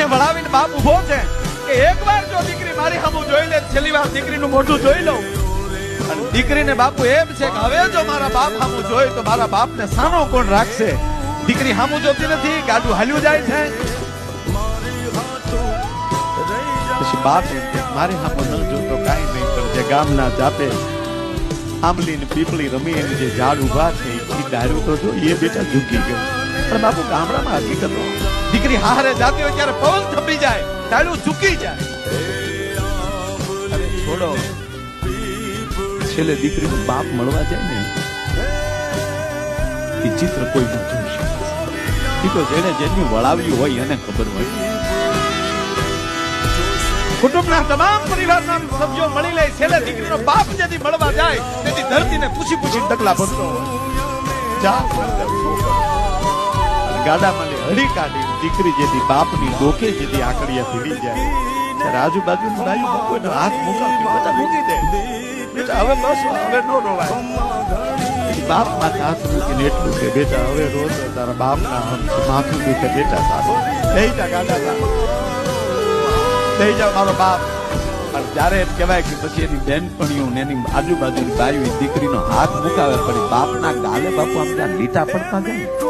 દીકરીને વળાવીને બાપ ઉભો છે કે એકવાર જો દીકરી મારી સામું જોઈ લે, છેલ્લી વાર દીકરીનું મોઢું જોઈ લઉં. અને દીકરીને બાપુ એમ છે કે હવે જો મારા બાપ સામું જોઈ તો મારા બાપને સાનો કોણ રાખશે. દીકરી સામું જોતી નથી, ગાડું હાલ્યું જાય છે. પછી બાપ એમ કે મારી સામું ન જોતો કાંઈ નહીં, પણ જે ગામના જાપે આંબલી ને પીપળી રમી એની જે ઝાડ ઉભા છે એ ડાળું તો જો એ બેટા ઝૂકી ગયો. પણ બાપુ ગામડામાં હકીકત દીકરી હારે જાતી હોય ત્યારે પવન થંભી જાય, ડાળું ઝૂકી જાય. અરે છોડો, છેલ્લે દીકરીનો બાપ મળવા જાય ને એ ચિત્ર કોઈ ન જોઈ શકે. એ તો જેને જેની વળાવ્યું હોય એને ખબર હોય. કુટુંબના તમામ પરિવારના સભ્યો મળી લે, છેલ્લે દીકરીનો બાપ જેથી મળવા જાય તેથી ધરતીને પૂછી ડગલા ભરતો ગાડામાં હળી કાઢી દીકરી જેથી બાપની ડોકે જેથી આકડીયા ભીડી જાય ત્યારે આજુબાજુનું ડાયું મૂકવાનો હાથ મુકાવી બધા મૂકી દે. બેટા હવે બસ, હવે નો રોવાય. બાપ માથે હાથ મૂકીને એટલું કે બેટા હવે રોજ તારા બાપના માથું દુખે, બેટા તારો લઈ જા ગાડા, લઈ જાવ મારો બાપ. પણ જયારે એમ કહેવાય કે પછી એની બેનપણીઓ ને એની આજુબાજુની બાયું દીકરીનો હાથ મુકાવે, પણ બાપના ગાલે બાપુ આમ ત્યાં લીટા પડતા જાય.